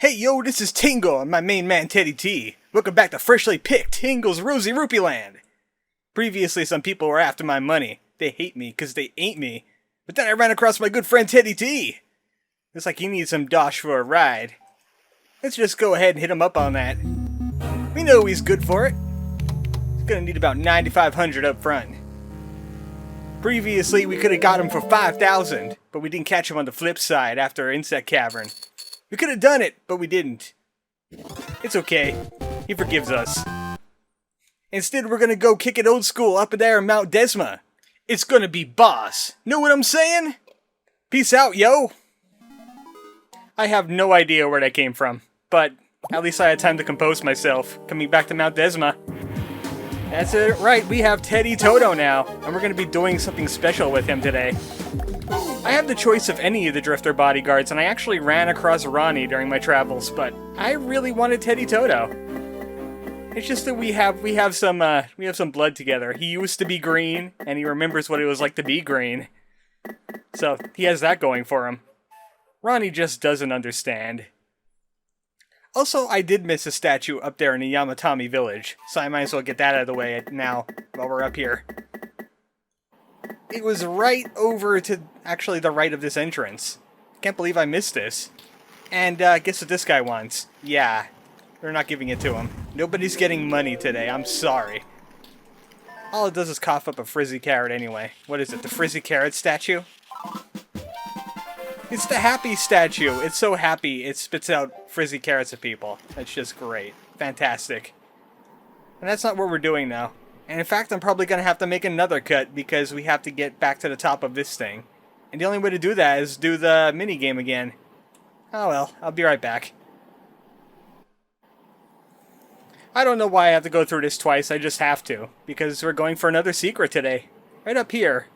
Hey yo, this is Tingle and my main man Teddy T. Welcome back to freshly picked Tingle's Rosy Rupeeland. Previously, some people were after my money. They hate me because they ain't me. But then I ran across my good friend Teddy T. Looks like he needs some dosh for a ride. Let's just go ahead and hit him up on that. We know he's good for it. He's gonna need about 9,500 up front. Previously, we could have got him for 5,000, but we didn't catch him on the flip side after Insect Cavern. We could have done it, but we didn't. It's okay. He forgives us. Instead, we're gonna go kick it old school up there in Mount Desma. It's gonna be boss. Know what I'm saying? Peace out, yo! I have no idea where that came from, but at least I had time to compose myself, coming back to Mount Desma. That's it, right, we have Teddy Todo now, and we're gonna be doing something special with him today. I have the choice of any of the Drifter bodyguards, and I actually ran across Ronnie during my travels, but I really wanted Teddy Todo. It's just that we have some blood together. He used to be green, and he remembers what it was like to be green. So he has that going for him. Ronnie just doesn't understand. Also, I did miss a statue up there in the Yamatami Village, so I might as well get that out of the way now while we're up here. It was right over to, actually, the right of this entrance. Can't believe I missed this. And, guess what this guy wants? Yeah, we're not giving it to him. Nobody's getting money today, I'm sorry. All it does is cough up a frizzy carrot anyway. What is it, the frizzy carrot statue? It's the happy statue. It's so happy, it spits out frizzy carrots at people. That's just great. Fantastic. And that's not what we're doing now. And in fact, I'm probably going to have to make another cut because we have to get back to the top of this thing. And the only way to do that is do the minigame again. Oh well, I'll be right back. I don't know why I have to go through this twice, I just have to. Because we're going for another secret today. Right up here.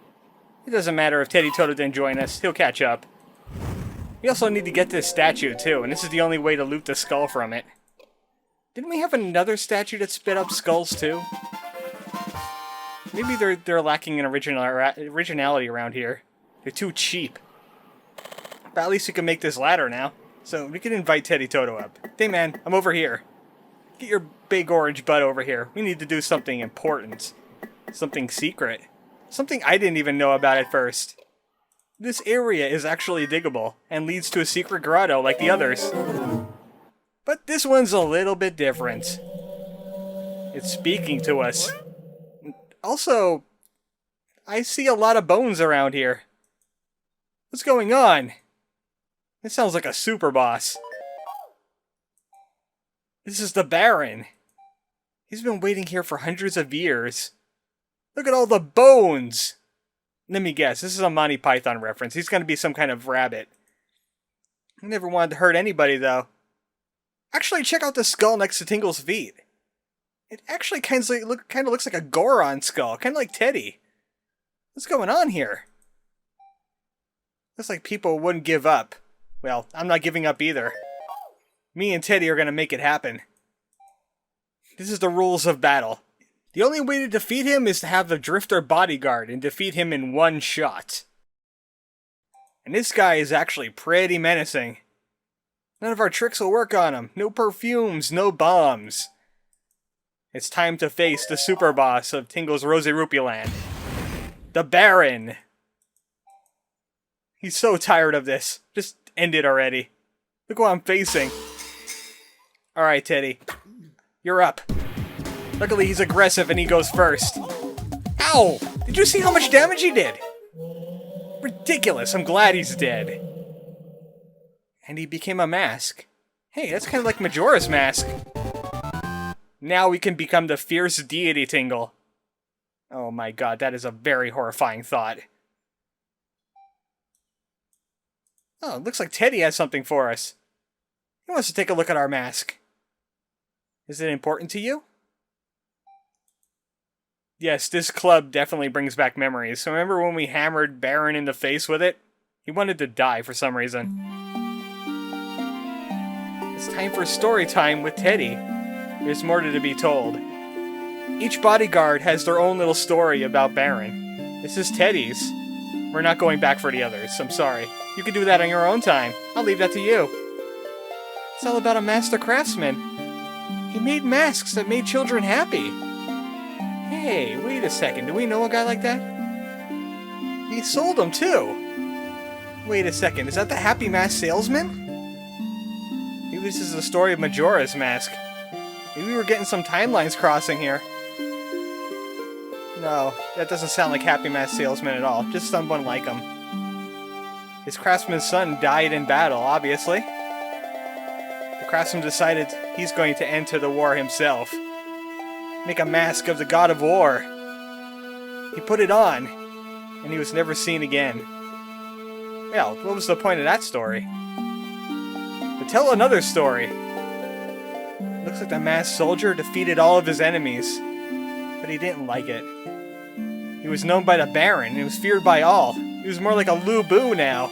It doesn't matter if Teddy Toto didn't join us, he'll catch up. We also need to get this statue too, and this is the only way to loot the skull from it. Didn't we have another statue that spit up skulls too? Maybe they're lacking in originality around here. They're too cheap. But at least we can make this ladder now. So we can invite Teddy Toto up. Hey man, I'm over here. Get your big orange butt over here. We need to do something important. Something secret. Something I didn't even know about at first. This area is actually diggable, and leads to a secret grotto like the others. But this one's a little bit different. It's speaking to us. Also, I see a lot of bones around here. What's going on? This sounds like a super boss. This is the Baron. He's been waiting here for hundreds of years. Look at all the bones! Let me guess, this is a Monty Python reference. He's going to be some kind of rabbit. I never wanted to hurt anybody, though. Actually, check out the skull next to Tingle's feet. It actually kind of looks like a Goron skull, kind of like Teddy. What's going on here? Looks like people wouldn't give up. Well, I'm not giving up either. Me and Teddy are going to make it happen. This is the rules of battle. The only way to defeat him is to have the Drifter bodyguard and defeat him in one shot. And this guy is actually pretty menacing. None of our tricks will work on him. No perfumes, no bombs. It's time to face the super boss of Tingle's Rosy Rupeeland. The Baron! He's so tired of this. Just end it already. Look what I'm facing. Alright, Teddy. You're up. Luckily, he's aggressive and he goes first. Ow! Did you see how much damage he did? Ridiculous. I'm glad he's dead. And he became a mask. Hey, that's kind of like Majora's Mask. Now we can become the fierce deity Tingle. Oh my god, that is a very horrifying thought. Oh, it looks like Teddy has something for us. He wants to take a look at our mask. Is it important to you? Yes, this club definitely brings back memories. So remember when we hammered Baron in the face with it? He wanted to die for some reason. It's time for story time with Teddy. There's more to be told. Each bodyguard has their own little story about Baron. This is Teddy's. We're not going back for the others, I'm sorry. You can do that on your own time. I'll leave that to you. It's all about a master craftsman. He made masks that made children happy. Hey, wait a second. Do we know a guy like that? He sold them too. Wait a second. Is that the Happy Mask salesman? Maybe this is the story of Majora's Mask. Maybe we're getting some timelines crossing here. No, that doesn't sound like Happy Mask salesman at all. Just someone like him. His craftsman's son died in battle, obviously. The craftsman decided he's going to enter the war himself. Make a mask of the god of war. He put it on, and he was never seen again. Well, what was the point of that story? But tell another story. Looks like the masked soldier defeated all of his enemies, but he didn't like it. He was known by the Baron, and he was feared by all. He was more like a Lu Bu now.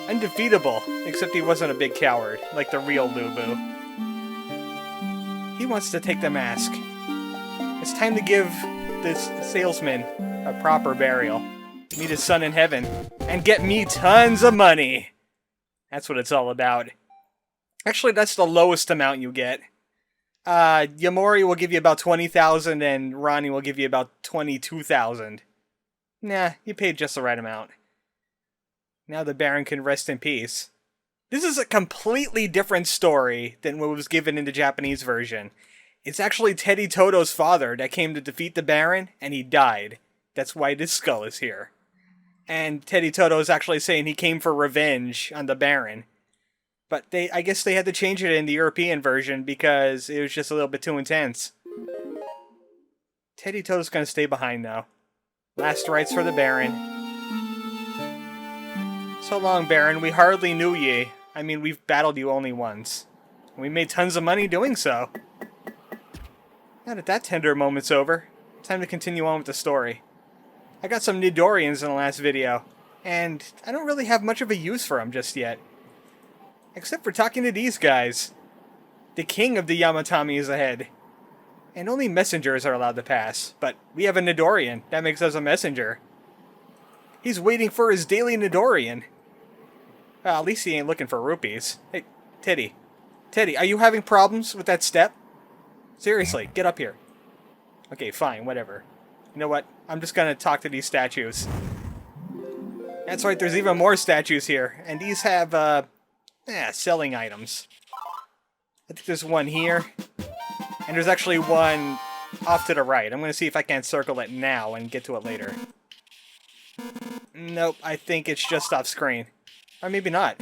Undefeatable, except he wasn't a big coward, like the real Lu Bu. He wants to take the mask. It's time to give this salesman a proper burial. Meet his son in heaven, and get me tons of money! That's what it's all about. Actually, that's the lowest amount you get. Yamori will give you about 20,000, and Ronnie will give you about 22,000. Nah, you paid just the right amount. Now the Baron can rest in peace. This is a completely different story than what was given in the Japanese version. It's actually Teddy Toto's father that came to defeat the Baron, and he died. That's why this skull is here. And Teddy Toto is actually saying he came for revenge on the Baron. But I guess they had to change it in the European version because it was just a little bit too intense. Teddy Toto's gonna stay behind though. Last rites for the Baron. So long, Baron. We hardly knew ye. I mean, we've battled you only once. And we made tons of money doing so. Now that that tender moment's over, time to continue on with the story. I got some Nidorians in the last video, and I don't really have much of a use for them just yet. Except for talking to these guys. The king of the Yamatami is ahead. And only messengers are allowed to pass, but we have a Nidorian. That makes us a messenger. He's waiting for his daily Nidorian. Well, at least he ain't looking for rupees. Hey, Teddy. Teddy, are you having problems with that step? Seriously, get up here. Okay, fine, whatever. You know what? I'm just gonna talk to these statues. That's right, there's even more statues here. And these have, selling items. I think there's one here. And there's actually one off to the right. I'm gonna see if I can circle it now and get to it later. Nope, I think it's just off screen. Or maybe not.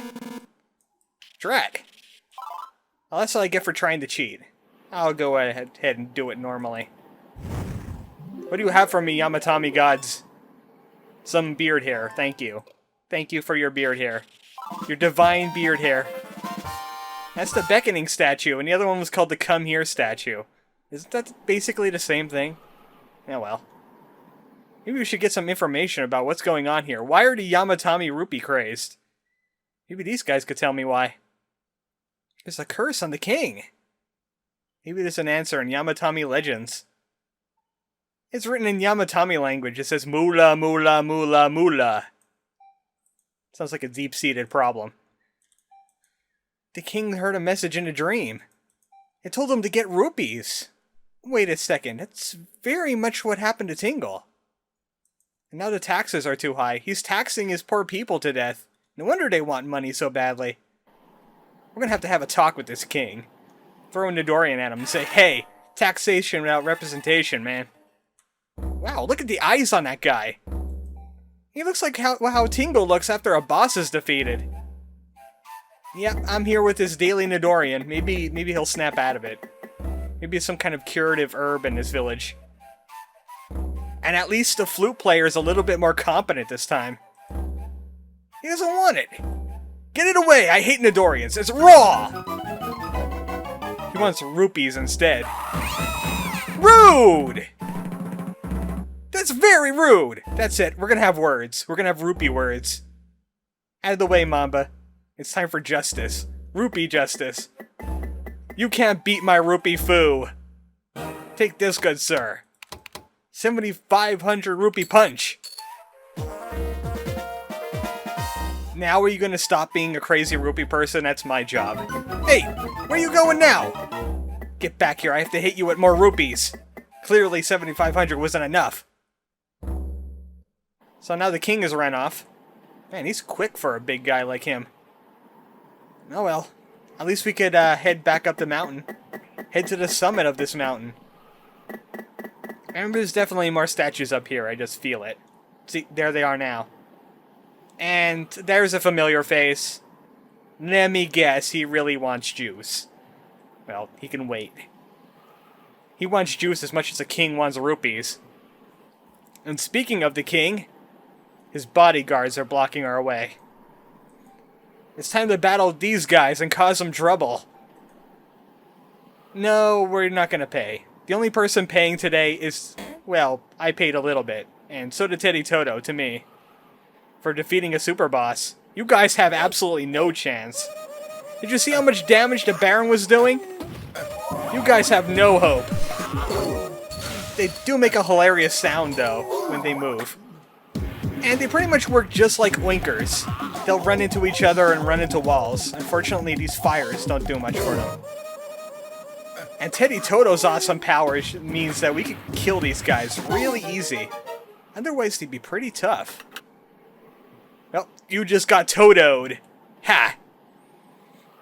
Drat! Well, that's what I get for trying to cheat. I'll go ahead and do it normally. What do you have for me, Yamatami gods? Some beard hair, thank you. Thank you for your beard hair. Your divine beard hair. That's the beckoning statue, and the other one was called the come here statue. Isn't that basically the same thing? Yeah, well. Maybe we should get some information about what's going on here. Why are the Yamatami rupee crazed? Maybe these guys could tell me why. There's a curse on the king. Maybe there's an answer in Yamatami legends. It's written in Yamatami language. It says mula, mula, mula, mula. Sounds like a deep-seated problem. The king heard a message in a dream. It told him to get rupees. Wait a second, that's very much what happened to Tingle. And now the taxes are too high. He's taxing his poor people to death. No wonder they want money so badly. We're gonna have to have a talk with this king. Throw a Nidorian at him and say, hey, taxation without representation, man. Wow, look at the eyes on that guy. He looks like how Tingle looks after a boss is defeated. Yep, I'm here with this daily Nidorian. Maybe he'll snap out of it. Maybe it's some kind of curative herb in this village. And at least the flute player is a little bit more competent this time. He doesn't want it. Get it away! I hate Nidorians. It's raw! He wants rupees instead. Rude! That's very rude! That's it. We're gonna have words. We're gonna have rupee words. Out of the way, Mamba. It's time for justice. Rupee justice. You can't beat my rupee foo. Take this, good sir. 7,500 rupee punch. Now are you gonna stop being a crazy rupee person? That's my job. Hey, where you going now? Get back here, I have to hit you with more rupees. Clearly 7,500 wasn't enough. So now the king has run off. Man, he's quick for a big guy like him. Oh well. At least we could head back up the mountain. Head to the summit of this mountain. And there's definitely more statues up here, I just feel it. See, there they are now. And there's a familiar face. Let me guess, he really wants juice. Well, he can wait. He wants juice as much as a king wants rupees. And speaking of the king, his bodyguards are blocking our way. It's time to battle these guys and cause some trouble. No, we're not gonna pay. The only person paying today is, well, I paid a little bit. And so did Teddy Todo to me. For defeating a super boss. You guys have absolutely no chance. Did you see how much damage the Baron was doing? You guys have no hope. They do make a hilarious sound, though, when they move. And they pretty much work just like oinkers. They'll run into each other and run into walls. Unfortunately, these fires don't do much for them. And Teddy Todo's awesome power means that we can kill these guys really easy. Otherwise, they'd be pretty tough. Well, you just got Todo'd. Ha!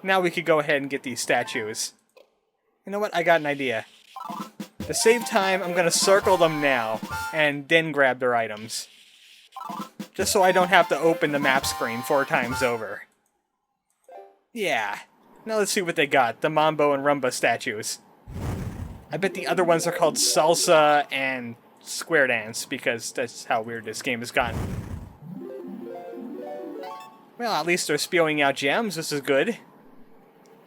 Now we could go ahead and get these statues. You know what? I got an idea. To save time, I'm going to circle them now, and then grab their items. Just so I don't have to open the map screen 4 times over. Yeah. Now let's see what they got. The Mambo and Rumba statues. I bet the other ones are called Salsa and Square Dance, because that's how weird this game has gotten. Well, at least they're spewing out gems. This is good.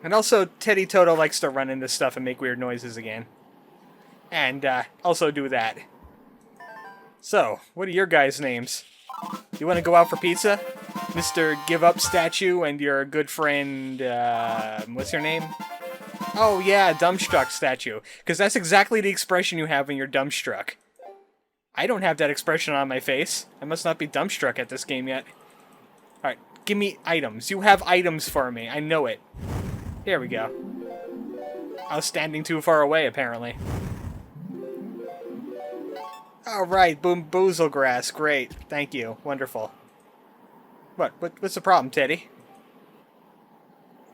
And also, Teddy Todo likes to run into stuff and make weird noises again. And also do that. So, what are your guys' names? You want to go out for pizza? Mr. Give Up Statue and your good friend, what's your name? Oh yeah, Dumbstruck Statue. Because that's exactly the expression you have when you're dumbstruck. I don't have that expression on my face. I must not be dumbstruck at this game yet. Alright, give me items. You have items for me. I know it. There we go. I was standing too far away, apparently. Alright, Boomboozle Grass. Great. Thank you. Wonderful. What's the problem, Teddy?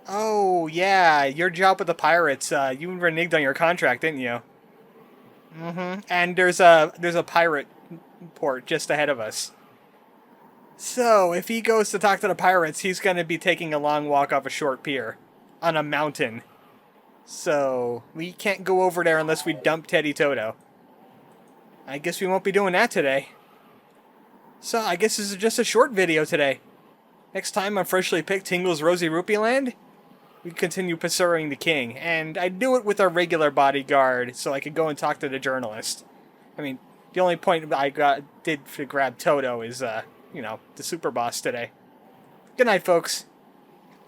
Oh, yeah. Your job with the pirates. You reneged on your contract, didn't you? Mm-hmm. And there's a pirate port just ahead of us. So, if he goes to talk to the pirates, he's going to be taking a long walk off a short pier. On a mountain. So, we can't go over there unless we dump Teddy Todo. I guess we won't be doing that today. So, I guess this is just a short video today. Next time on Freshly Picked Tingle's Rosy Rupeeland, we continue pursuing the king. And I do it with our regular bodyguard, so I could go and talk to the journalist. I mean, the only point I did to grab Todo is, you know, the super boss today. Good night, folks.